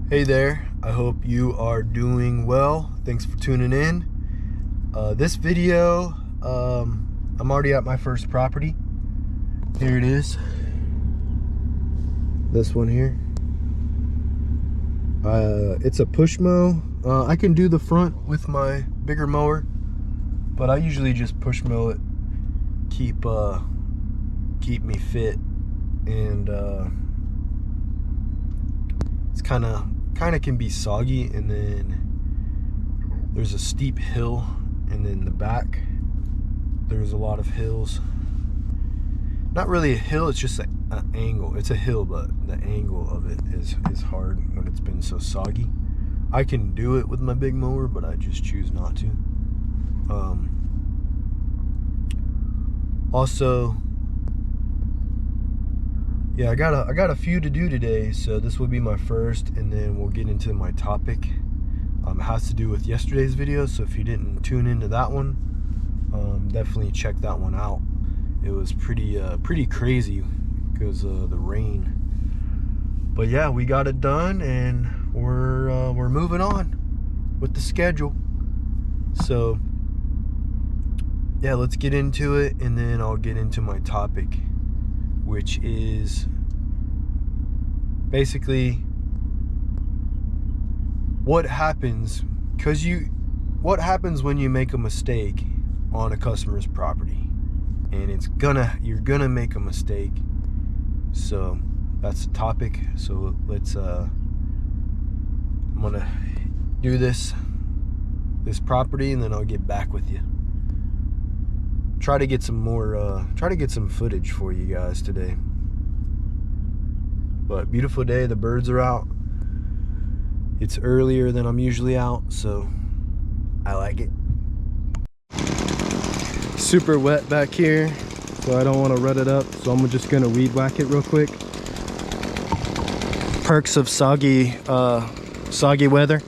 Hey there, I hope you are doing well. Thanks for tuning in. This video, I'm already at my first property. Here it is. This one here. It's a push mow. I can do the front with my bigger mower, but I usually just push mow it. Keep me fit, and it's kind of can be soggy, and then there's a steep hill, and then the back there's a lot of hills. Not really a hill, it's just an angle. It's a hill, but the angle of it is hard when it's been so soggy. I can do it with my big mower, but I just choose not to. Also, yeah, I got a few to do today, so this will be my first, and then we'll get into my topic. It has to do with yesterday's video, so if you didn't tune into that one, definitely check that one out. It was pretty crazy because of the rain. But yeah, we got it done, and we're moving on with the schedule. So yeah, let's get into it, and then I'll get into my topic, which is basically what happens when you make a mistake on a customer's property. And you're gonna make a mistake. So that's the topic. So let's I'm gonna do this property, and then I'll get back with you. Try to get some footage for you guys today. But beautiful day, the birds are out. It's earlier than I'm usually out, so I like it. Super wet back here, so I don't want to rut it up, so I'm just gonna weed whack it real quick. Perks of soggy weather.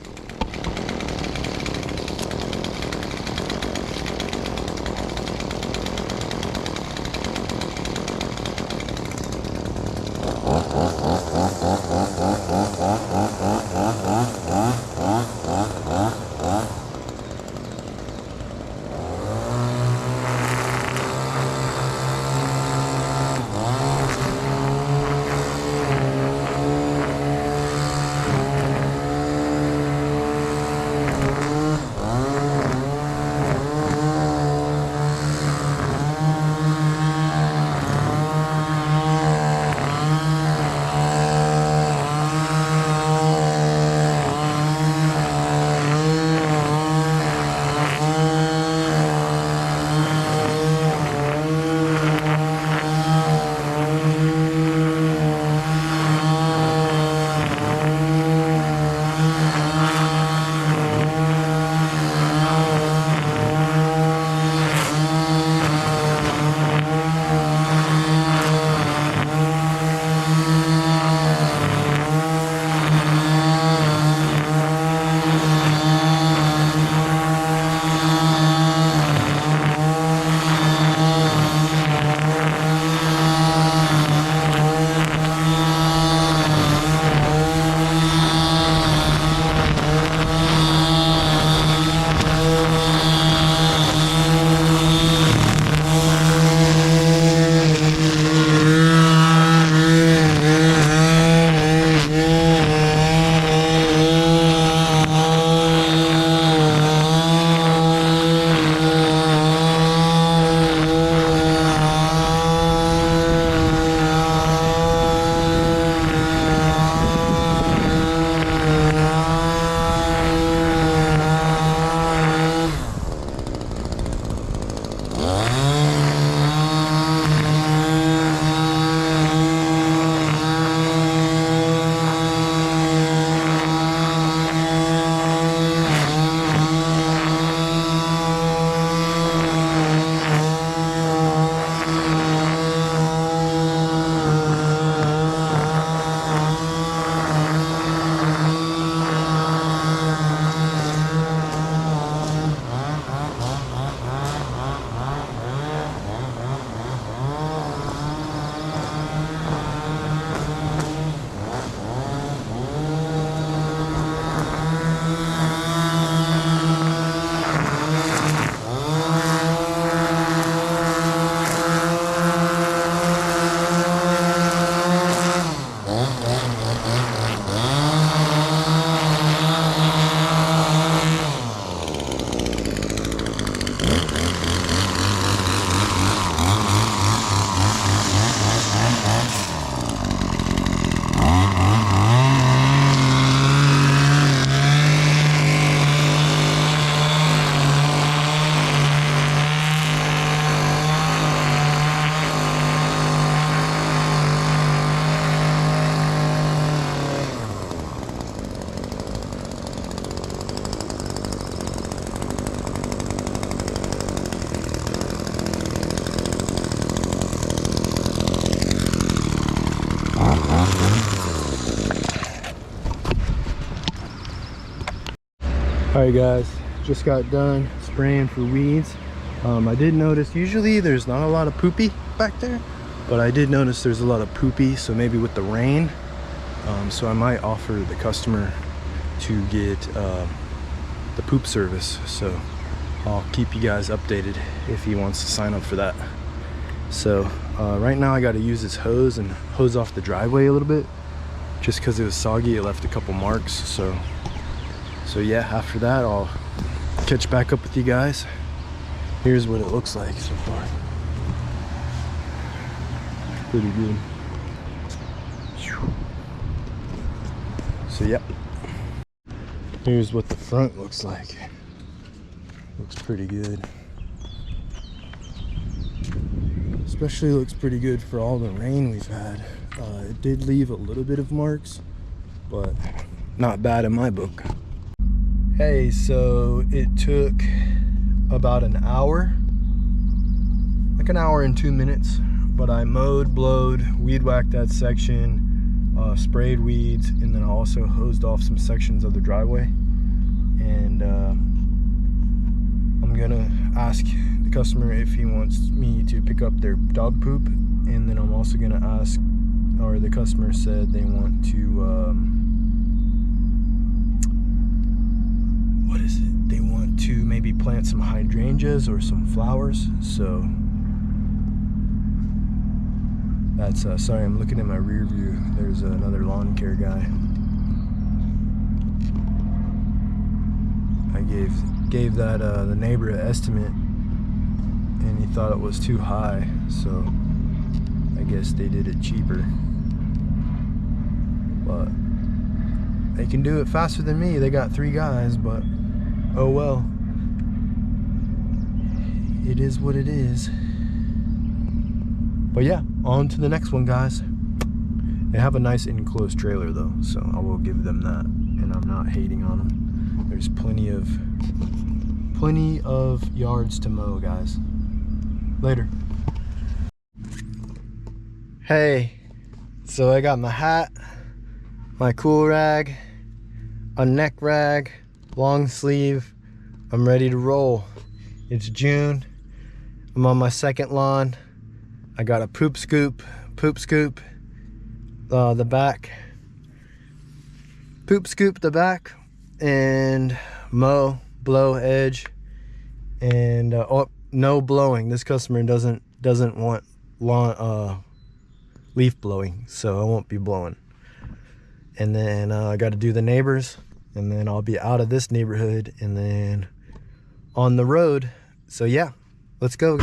Alright guys, just got done spraying for weeds. I did notice usually there's not a lot of poopy back there, but I did notice there's a lot of poopy, so maybe with the rain. So I might offer the customer to get the poop service, so I'll keep you guys updated if he wants to sign up for that. So right now I got to use this hose and hose off the driveway a little bit, just because it was soggy. It left a couple marks. So yeah, after that I'll catch back up with you guys. Here's what it looks like so far. Pretty good. So yep, here's what the front looks like. Looks pretty good. Especially looks pretty good for all the rain we've had. It did leave a little bit of marks, but not bad in my book. Hey, so it took about an hour, like an hour and 2 minutes, but I mowed, blowed, weed whacked that section, sprayed weeds, and then I also hosed off some sections of the driveway. And I'm gonna ask the customer if he wants me to pick up their dog poop, and then I'm also gonna ask, or the customer said they want to what is it, they want to maybe plant some hydrangeas or some flowers. So that's sorry, I'm looking at my rear view. There's another lawn care guy. I gave that the neighbor an estimate, and he thought it was too high, so I guess they did it cheaper. But they can do it faster than me. They got 3 guys, but oh well. It is what it is. But yeah, on to the next one, guys. They have a nice enclosed trailer though, so I will give them that, and I'm not hating on them. There's plenty of yards to mow, guys. Later. Hey, so I got my hat, my cool rag, a neck rag, long sleeve. I'm ready to roll. It's June. I'm on my second lawn. I got a poop scoop, the back, poop scoop the back, and mow, blow edge, and oh, no blowing. This customer doesn't want lawn leaf blowing, so I won't be blowing. And then I got to do the neighbors, and then I'll be out of this neighborhood and then on the road. So yeah, let's go.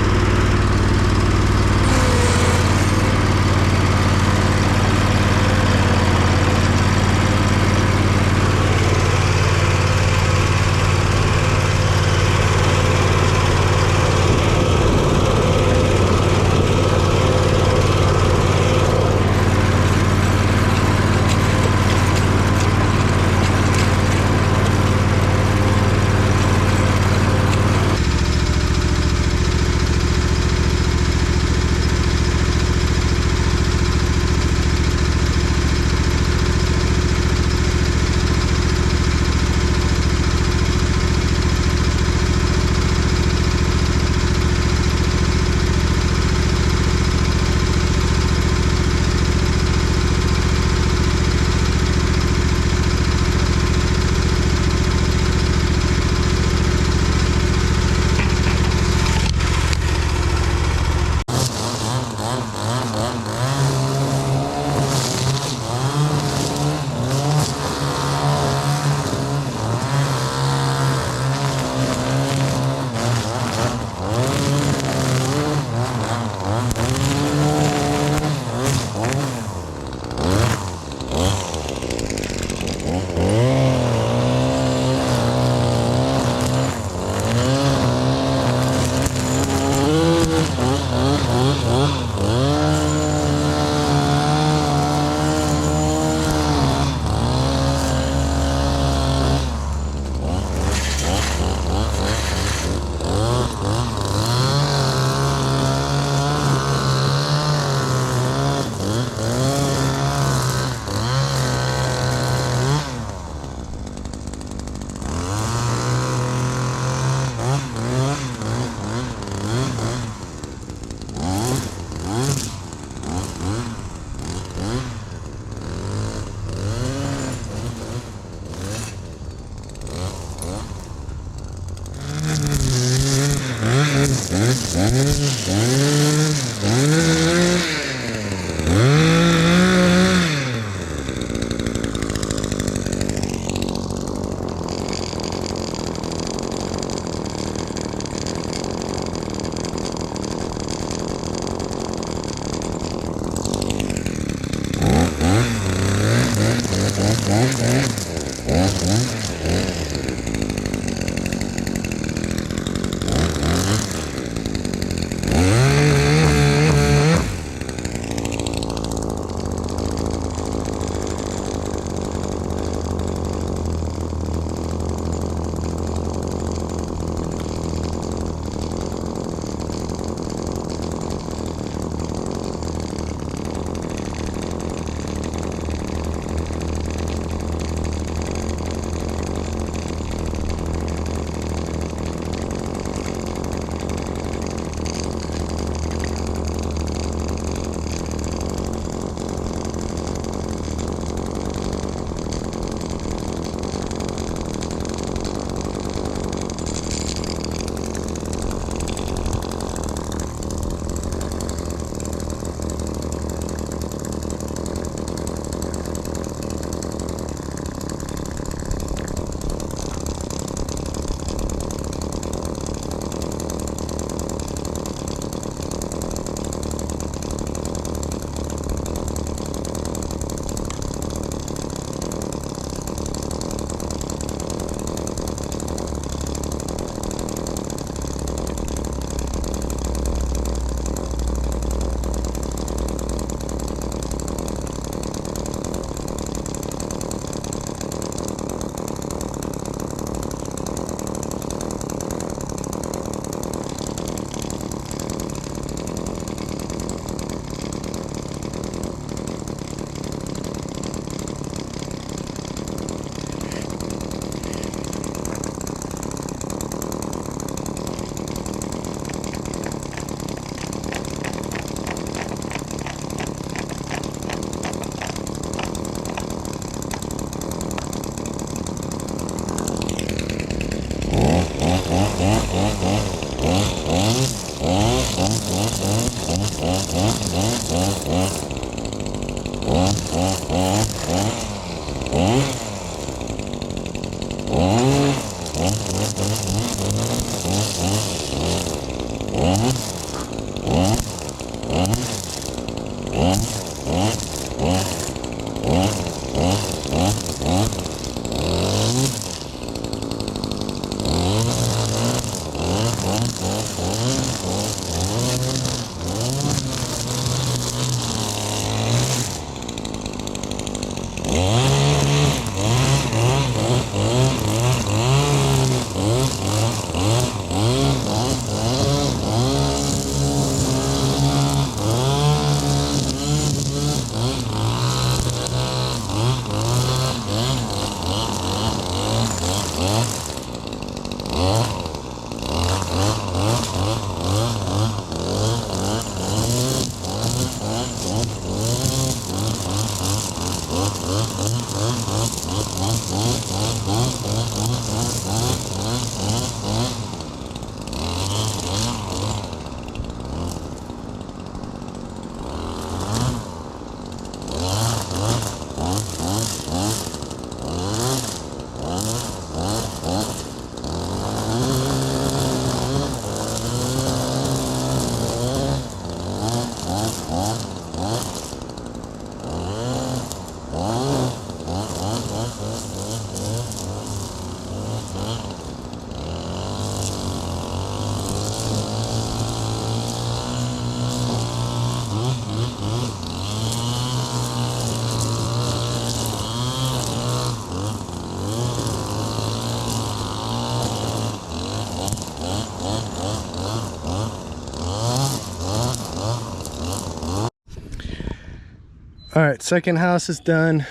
All right, second house is done.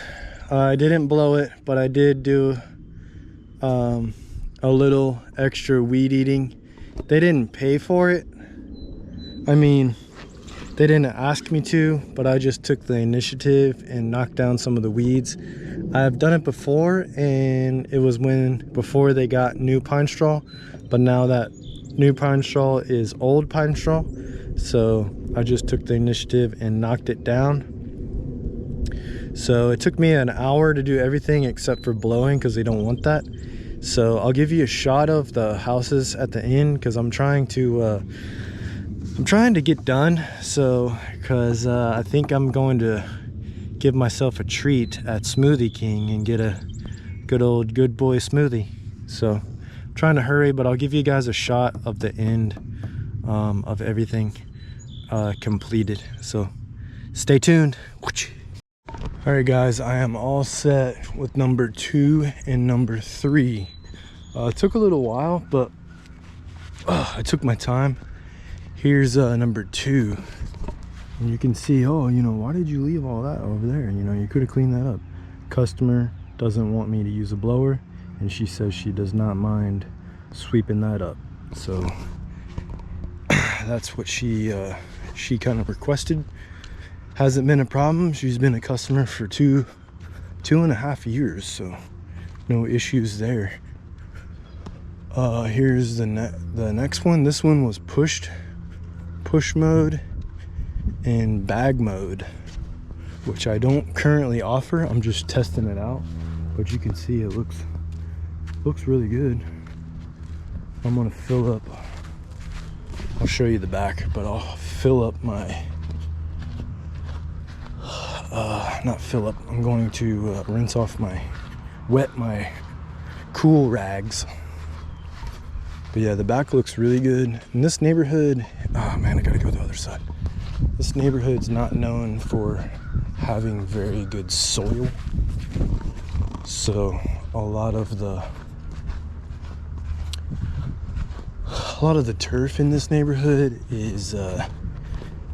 I didn't blow it, but I did do a little extra weed eating. They didn't pay for it. I mean, they didn't ask me to, but I just took the initiative and knocked down some of the weeds. I've done it before, and it was before they got new pine straw, but now that new pine straw is old pine straw, so I just took the initiative and knocked it down. So it took me an hour to do everything except for blowing, because they don't want that. So I'll give you a shot of the houses at the end, because I'm trying to get done. So because I think I'm going to give myself a treat at Smoothie King and get a good boy smoothie. So I'm trying to hurry, but I'll give you guys a shot of the end of everything completed. So stay tuned. All right, guys, I am all set with number 2 and number 3. It took a little while, but I took my time. Here's number 2, and you can see, oh, you know, why did you leave all that over there? You know, you could have cleaned that up. Customer doesn't want me to use a blower, and she says she does not mind sweeping that up. So that's what she kind of requested. Hasn't been a problem. She's been a customer for two and a half years, so no issues there. Here's the next one. This one was push mode and bag mode, which I don't currently offer. I'm just testing it out, but you can see it looks really good. I'm gonna fill up, I'll show you the back, but I'll fill up my not fill up, I'm going to rinse off wet my cool rags. But yeah, the back looks really good. In this neighborhood, oh man, I gotta go the other side. This neighborhood's not known for having very good soil, so a lot of the turf in this neighborhood is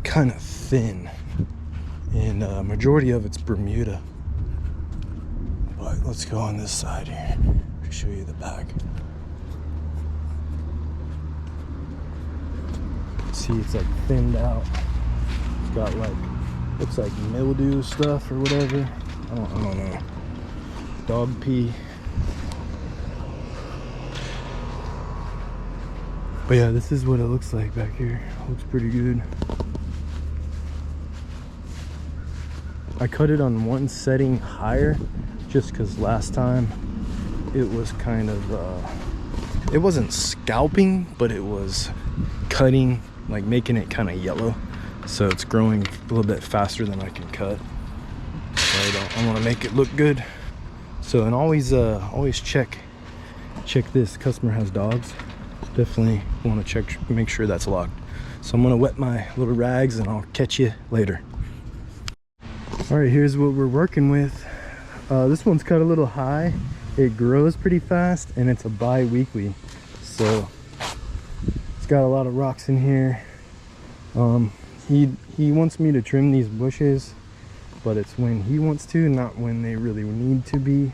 kind of thin, and majority of it's Bermuda. But let's go on this side here to show you the back. See, it's like thinned out. It's got like, looks like mildew stuff or whatever. I don't know. Dog pee. But yeah, this is what it looks like back here. Looks pretty good. I cut it on one setting higher just because last time it was kind of it wasn't scalping, but it was cutting, like making it kind of yellow. So it's growing a little bit faster than I can cut. So I want to make it look good. So, and always check this. Customer has dogs. Definitely want to check, make sure that's locked. So I'm gonna wet my little rags and I'll catch you later. All right, here's what we're working with. This one's cut a little high. It grows pretty fast, and it's a bi-weekly, so it's got a lot of rocks in here. He wants me to trim these bushes, but it's when he wants to, not when they really need to be.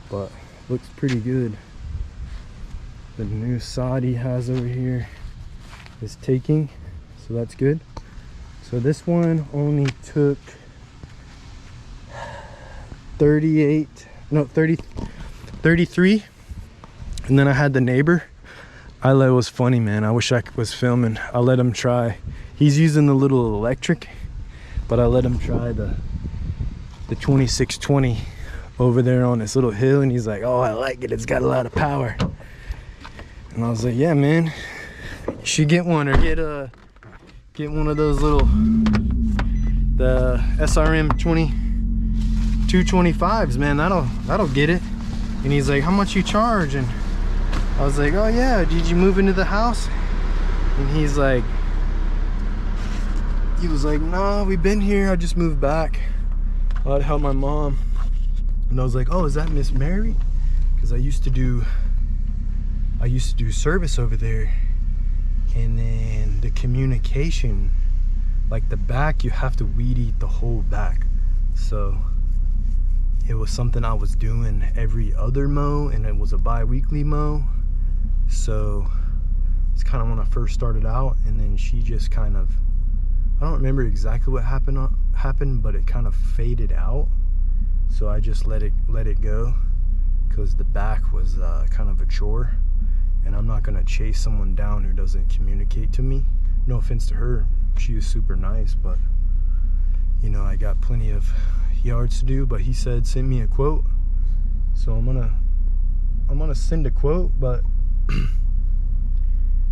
But looks pretty good. The new sod he has over here is taking, so that's good. So this one only took 33, and then I had the neighbor. It was funny, man. I wish I was filming. I let him try. He's using the little electric, but I let him try the 2620 over there on this little hill, and he's like, oh, I like it, it's got a lot of power. And I was like, yeah, man, you should get one, or get one of those little, the SRM 225s, man. That'll get it. And he's like, how much you charge? And I was like, oh yeah, did you move into the house? And he was like, no, we've been here, I just moved back. I'd help my mom. And I was like, oh, is that Miss Mary? Because I used to do service over there. And then the communication, like the back, you have to weed eat the whole back. So it was something I was doing every other mow, and it was a bi-weekly mow. So it's kind of when I first started out, and then she just kind of, I don't remember exactly what happened, but it kind of faded out. So I just let it go, because the back was kind of a chore, and I'm not gonna chase someone down who doesn't communicate to me. No offense to her, she was super nice, but you know, I got plenty of yards to do. But he said send me a quote, so I'm gonna send a quote, but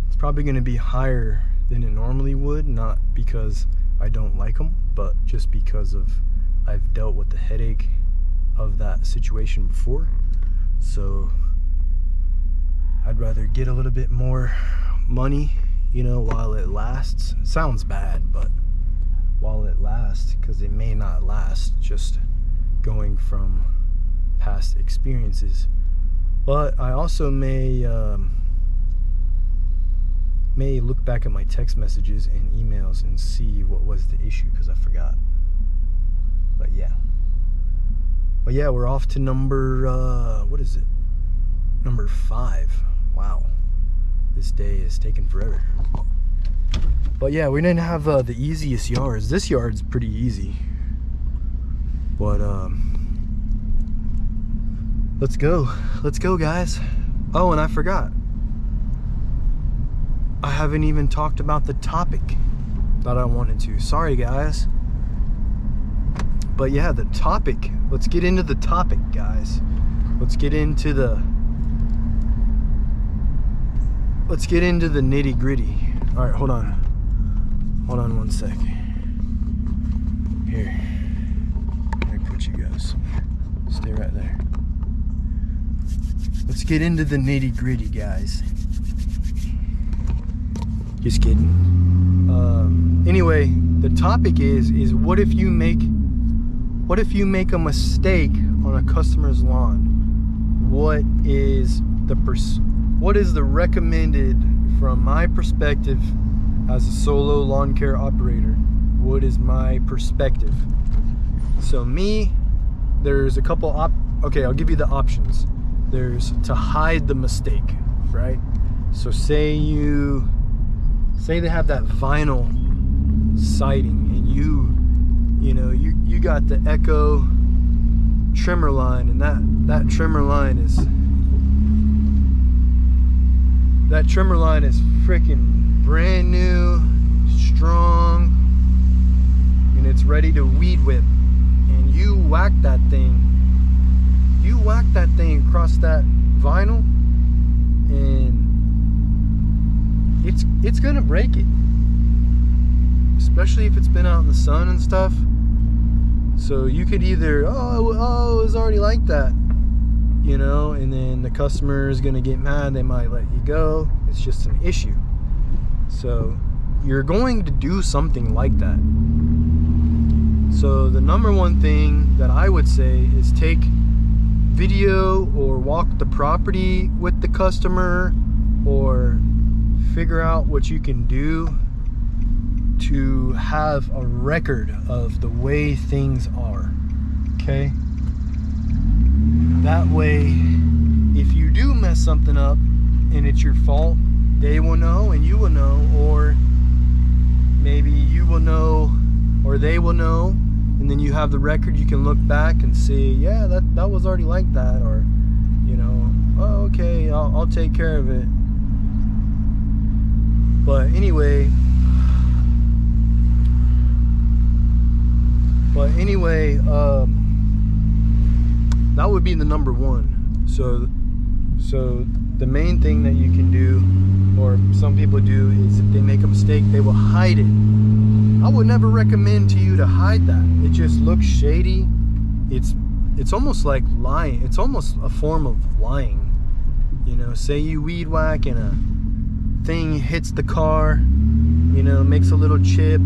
it's probably gonna be higher than it normally would, not because I don't like them, but just because of I've dealt with the headache of that situation before, so I'd rather get a little bit more money, you know, while it lasts. Sounds bad, but while it lasts, because it may not last, just going from past experiences. But I also may look back at my text messages and emails and see what was the issue, because I forgot. But yeah, we're off to number what is it, number 5. Wow, this day is taking forever. But yeah, we didn't have the easiest yards. This yard's pretty easy, but let's go guys. Oh, and I forgot, I haven't even talked about the topic that I wanted to. Sorry guys. But yeah, the topic, let's get into the topic, guys. Let's get into the nitty gritty. All right, hold on one sec. Here, let me put you guys somewhere. Stay right there. Let's get into the nitty gritty, guys. Just kidding. Anyway, the topic is what if you make a mistake on a customer's lawn? What is the recommended, from my perspective as a solo lawn care operator? What is my perspective? So me, there's a couple okay, I'll give you the options. There's to hide the mistake, right? So say they have that vinyl siding, and you got the Echo trimmer line, and that trimmer line is freaking brand new, strong, and it's ready to weed whip, and you whack that thing across that vinyl, and it's gonna break it, especially if it's been out in the sun and stuff. So you could either, oh, it was already like that, you know, and then the customer is gonna get mad, they might let you go. It's just an issue. So you're going to do something like that. So the number one thing that I would say is take video or walk the property with the customer, or figure out what you can do to have a record of the way things are, okay? That way, if you do mess something up and it's your fault, they will know and you will know, or maybe you will know or they will know, and then you have the record. You can look back and see, yeah, that was already like that, or, you know, oh, okay, I'll take care of it. But anyway, that would be the number one. So the main thing that you can do, or some people do, is if they make a mistake, they will hide it. I would never recommend to you to hide that. It just looks shady. It's almost like lying. It's almost a form of lying. You know, say you weed whack and a thing hits the car, you know, makes a little chip.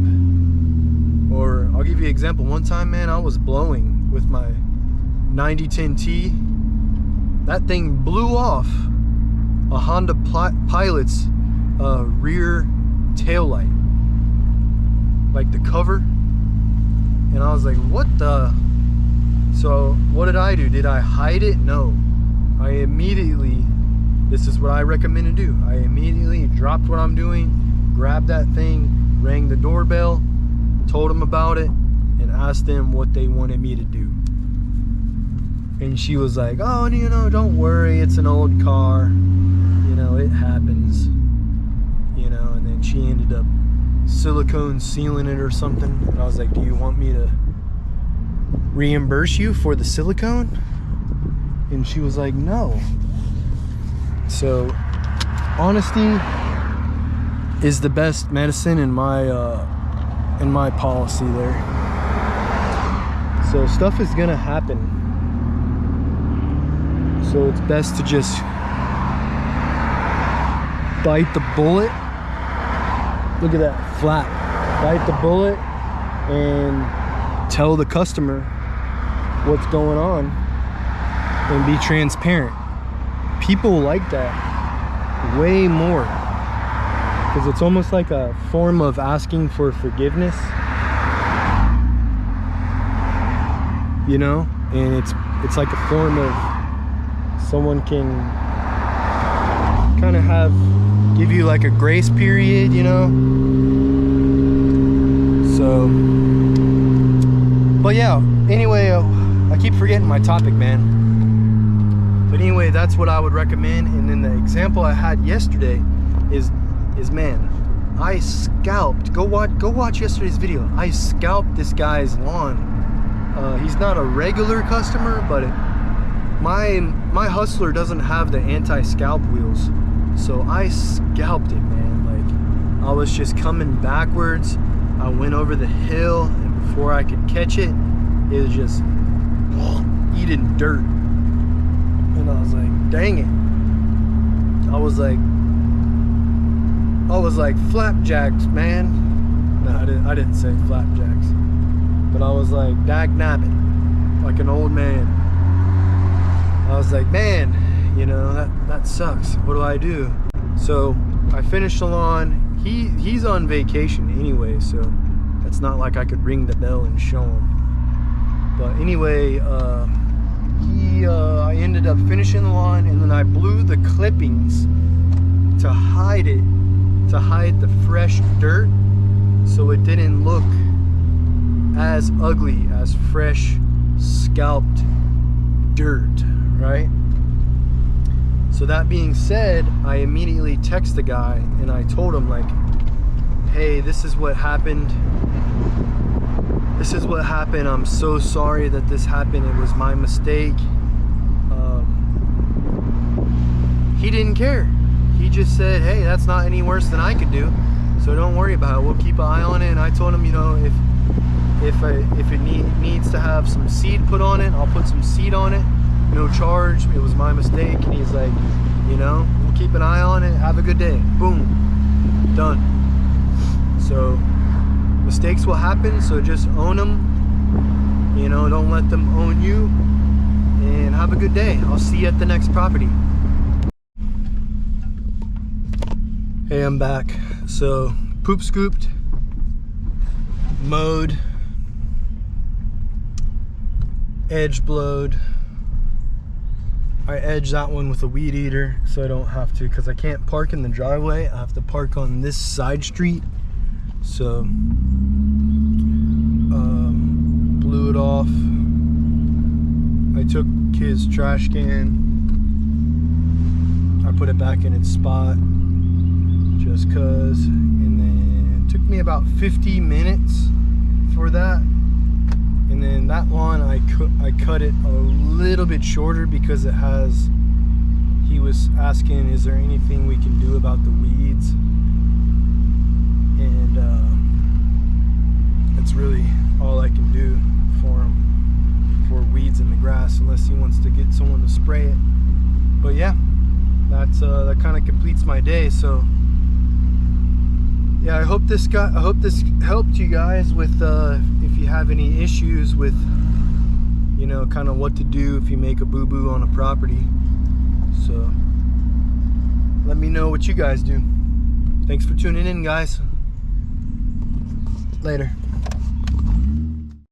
Or I'll give you an example. One time, man, I was blowing with my 9010T. That thing blew off a Honda Pilot's rear tail light, like the cover, and I was like, what the? So what did I do? Did I hide it? No. I immediately, this is what I recommend to do, I immediately dropped what I'm doing, grabbed that thing, rang the doorbell, told them about it, and asked them what they wanted me to do. And she was like, oh, you know, don't worry, it's an old car, you know, it happens, you know. And then she ended up silicone sealing it or something, and I was like, do you want me to reimburse you for the silicone? And she was like, no. So honesty is the best medicine in my policy there. So stuff is gonna happen. So it's best to just bite the bullet. Look at that flap. Bite the bullet and tell the customer what's going on and be transparent. People like that way more because it's almost like a form of asking for forgiveness, you know, and it's like a form of someone can kind of give you like a grace period, you know. So, but yeah, anyway, I keep forgetting my topic, man. But anyway, that's what I would recommend. And then the example I had yesterday is man, I scalped. Go watch yesterday's video. I scalped this guy's lawn. He's not a regular customer, but my Hustler doesn't have the anti-scalp wheels, so I scalped it, man. Like, I was just coming backwards. I went over the hill, and before I could catch it, it was just eating dirt. And I was like, dang it. I was like flapjacks, man. No, I didn't say flapjacks, but I was like dag nabbit, like an old man. I was like, man, you know, that sucks. What do I do? So I finished the lawn. He's on vacation anyway, so it's not like I could ring the bell and show him. But anyway, I ended up finishing the lawn, and then I blew the clippings to hide the fresh dirt, so it didn't look as ugly as fresh scalped dirt, right? So that being said, I immediately text the guy and I told him, like, hey, this is what happened. This is what happened. I'm so sorry that this happened. It was my mistake. He didn't care. He just said, hey, that's not any worse than I could do, so don't worry about it. We'll keep an eye on it. And I told him, you know, if it needs to have some seed put on it, I'll put some seed on it. No charge. It was my mistake. And he's like, you know, we'll keep an eye on it. Have a good day. Boom. Done. So mistakes will happen, so just own them. You know, don't let them own you. And have a good day. I'll see you at the next property. Hey, I'm back. So poop scooped, mowed, edge blowed. I edged that one with a weed eater so I don't have to, because I can't park in the driveway. I have to park on this side street. So blew it off. I took his trash can, I put it back in its spot just cause, and then it took me about 50 minutes for that. And then that lawn, I cut it a little bit shorter because it has, he was asking, is there anything we can do about the weeds? And that's really all I can do for him, for weeds in the grass, unless he wants to get someone to spray it. But yeah, that kind of completes my day. So yeah, I hope this helped you guys with if you have any issues with, you know, kind of what to do if you make a boo-boo on a property. So let me know what you guys do. Thanks for tuning in, guys. Later.